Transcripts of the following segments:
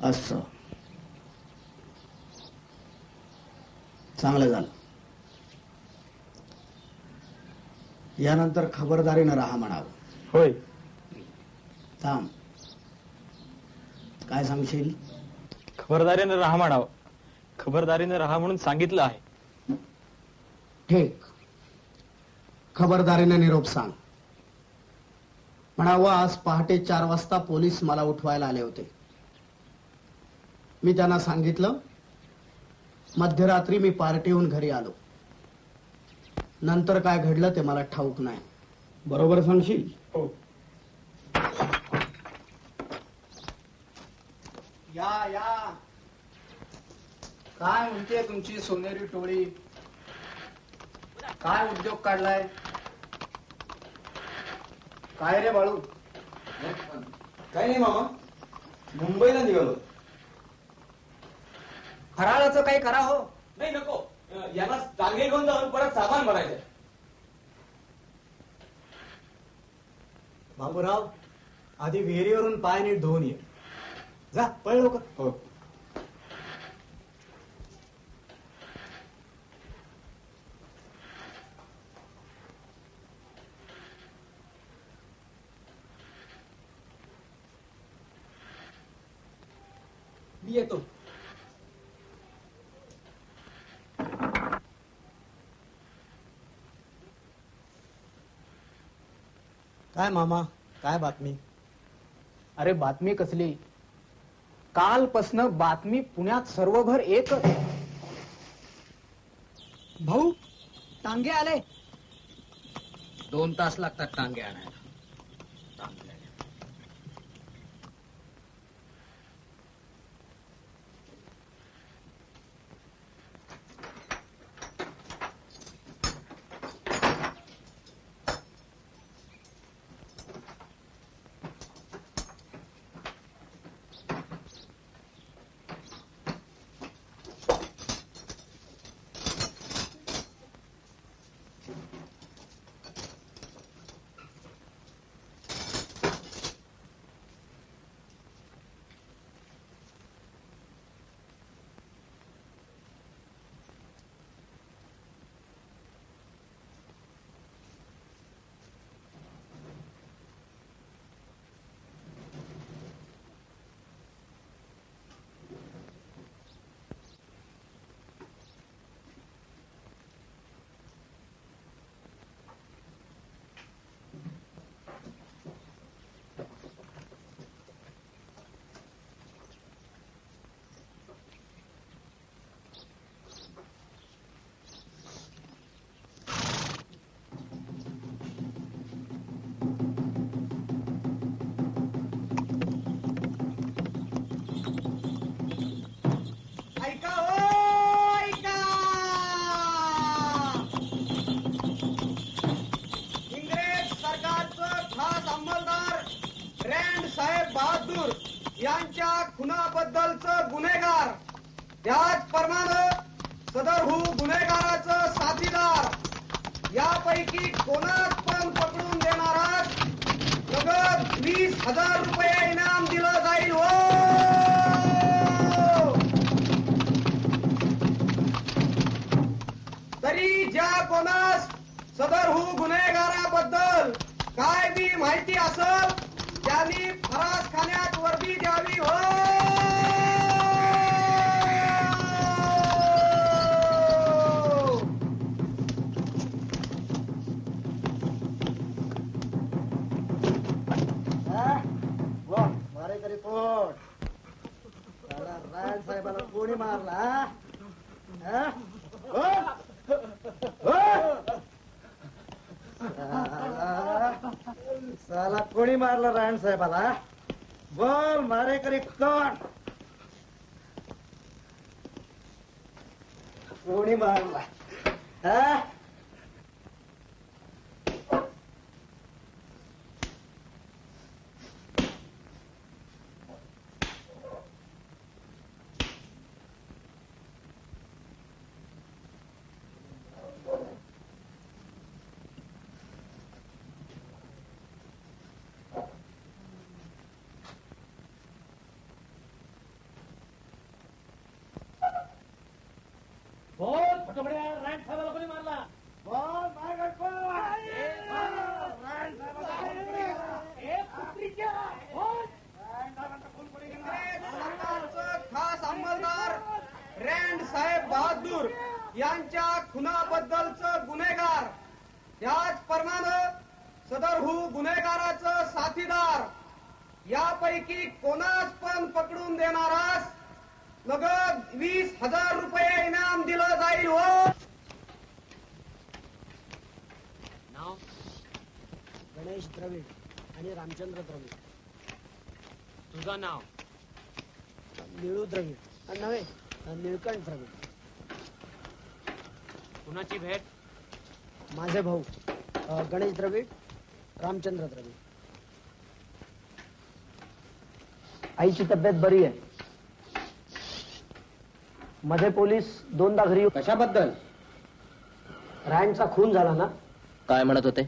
असं चांगलं झालं. यानंतर खबरदारीनं राहा म्हणावं. होय. थांब, काय सांगशील? खबरदारीनं राहा म्हणावं. खबरदारीनं राहा म्हणून सांगितलं आहे. ठीक, खबरदारीने निरोप सांग म्हणावं. आज पहाटे 4 वाजता पोलीस मला उठवायला आले होते. मी त्यांना सांगितलं मध्यरात्री मी पार्टीहून घरी आलो. नंतर काय घडलं ते मला ठाऊक नाही. बरोबर सांगशील? हो. या या, काय म्हणते तुमची सोनेरी टोळी? काय उद्योग काढलाय? काय रे बाळू? काही नाही मामा, मुंबईला निघालो. फराळाचं काही करा हो. नाही नको, यांना टांगे घेऊन जाऊन परत सामान भरायचं. बाबूराव, आधी विहिरीवरून पाय नीट धुवून ये. जा, पळ लवकर. हो. मी येतो. काय मामा, काय बातमी? अरे बातमी कसली? कालपासनं बातमी पुण्यात सर्वभर एकच. भाऊ, टांगे आले. 2 तास लागतात टांगे आणायला. यांच्या खुनाबद्दलचं गुन्हेगार, त्याचप्रमाणे सदरहू गुन्हेगाराचं साथीदार यापैकी कोणाच पण पकडून देणारा नगद 20,000 रुपये इनाम दिलं जाईल. हो, तरी ज्या कोणास सदरहू गुन्हेगाराबद्दल काय बी माहिती असेल त्यांनी फरास खाण्यात वर्दी द्यावी. हो, मारेकरी पोट राय साहेबाला कोणी मारला? साला कोणी मारला रायण साहेबाला? बोल, मारेकरी कोण? कोणी मारला? सरकारचं खास अंमलदार रँड साहेब बहादूर यांच्या खुनाबद्दलचं गुन्हेगार, त्याचप्रमाणे सदरहू गुन्हेगाराचं साथीदार यापैकी कोणाच पण पकडून देणारास नगद 20,000 रुपये इनाम दिलं जाईल. हो, नाव गणेश द्रविड आणि रामचंद्र द्रविड. तुझं नाव निळू द्रविड नव्हे, निळकंठ द्रविड. कुणाची भेट? माझे भाऊ गणेश द्रविड, रामचंद्र द्रविड. आईची तब्येत बरी आहे. मध्ये पोलीस 2दा घरी. कशाबद्दल? रँडचा खून झाला ना. काय म्हणत होते?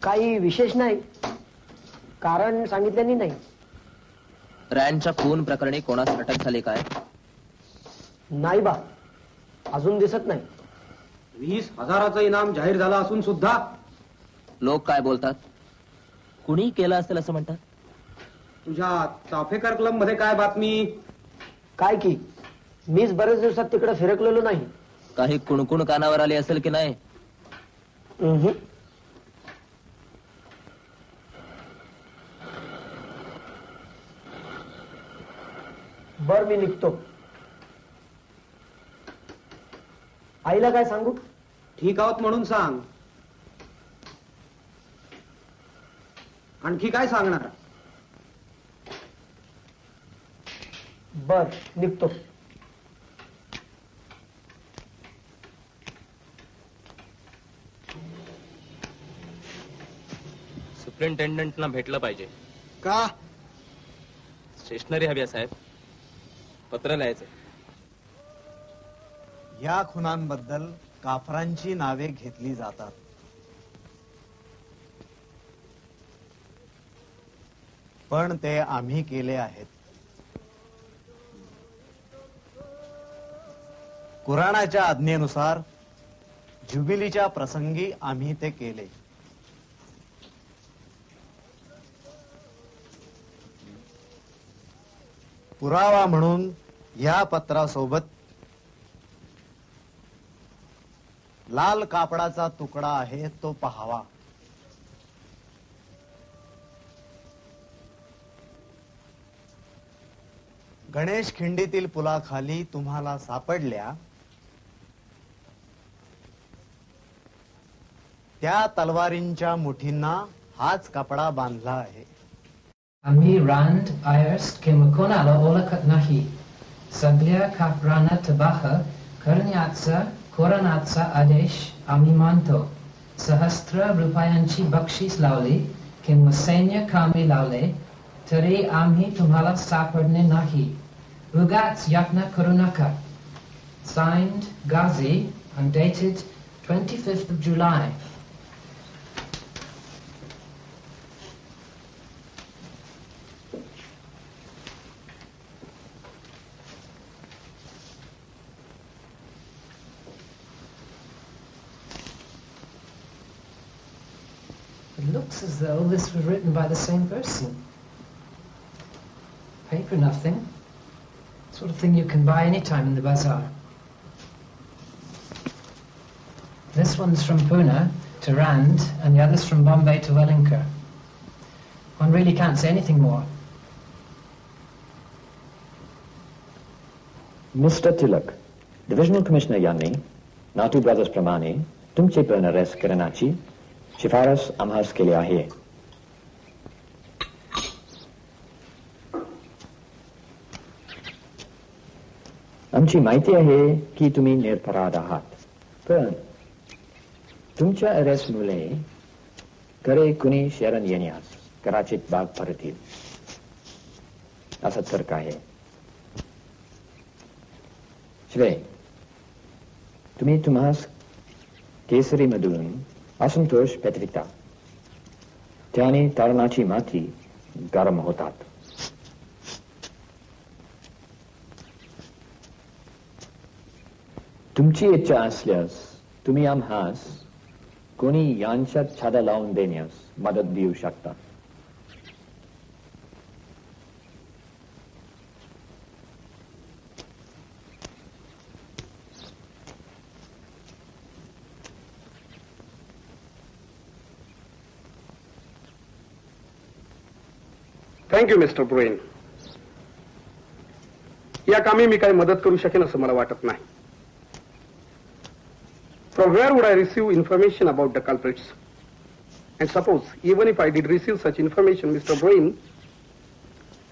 काही विशेष नाही, कारण सांगितल्यानी नाही. रँडच्या खून प्रकरणी कोणास अटक झाली काय? नाही बा, अजून दिसत नाही. 20,000चं इनाम जाहीर झालं असून सुद्धा लोक काय बोलतात? कुणी केलं असेल असं म्हणतात? तुझ्या चाफेकर क्लब मध्ये काय बातमी? काय की मीच बरेच दिवसात तिकडे फिरकलेलो नाही. काही कुणकुण कानावर आली असेल की नाही? उम्हम. बर, मी निघतो. आईला काय सांगू? ठीक आहोत म्हणून सांग. आणखी काय सांगणार? बर, निघतो. सुप्रिंटेंडंटना भेटलं पाहिजे. का? स्टेशनरी हवी आहे साहेब, पत्र लिहायचंय. या खुनांबद्दल काफरांची नावे घेतली जातात. पण ते आम्ही केले आहेत. कुराणाच्या आज्ञेनुसार जुबिलीच्या प्रसंगी आम्ही ते केले. पुरावा म्हणून या पत्रासोबत लाल कापडाचा तुकडा आहे, तो पहावा. गणेश खिंडीतील पुलाखाली तुम्हाला सापडल्या त्या तलवारींच्या मुठींना हाच कपडा बांधला आहे. आम्ही रांड आयर्स्ट किंवा कोणाला ओळखत नाही. सगळ्या काफरांना तबाह करण्याचा कोरोनाचा आदेश आम्ही मानतो. सहस्त्र रुपयांची बक्षीस लावली किंवा सैन्य कामे लावले तरी आम्ही तुम्हाला सापडणे नाही. उगाच यातना करू नका. Signed, Ghazi, and dated 25th of July. It looks as though this was written by the same person. Paper nothing. Sort of thing you can buy any time in the bazaar. This one's from Pune to Rand, and the other's from Bombay to Wellinker. One really can't say anything more. Mr. Tilak, Divisional Commissioner यांनी नाटू brothers प्रमाणे तुमचे पण arrest करण्याची शिफारस आम्हास केली आहे. आमची माहिती आहे की तुम्ही निरपराध आहात, पण तुमच्या अरेस्टमुळे घरे कुणी शरण येण्यास कदाचित भाग पडतील असा तर्क आहे. शिवाय तुम्ही तुम्हास केसरीमधून असंतोष व्यतिरिक्त त्याने तरुणाची माती गरम होतात. तुमची इच्छा असल्यास तुम्ही आम्हास कोणी यांच्यात छादा लावून देण्यास मदत देऊ शकता. Thank you mister Bruin. या कामी मी काही मदत करू शकेन असं मला वाटत नाही. From where would I receive information about the culprits? And suppose, even if I did receive such information, Mr. Bruin,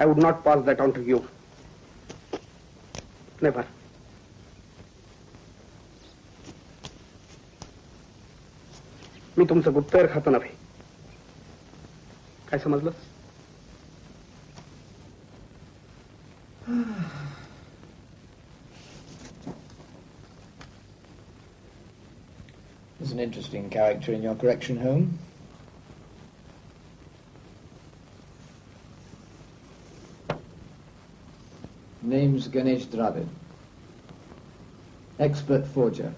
I would not pass that on to you. Never. मी तुमचं गुप्तहेर खातं नव्हे. काय समजलं? There's an interesting character in your correction home. Name's Ganesh Dravid. Expert forger.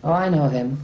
Oh, I know him.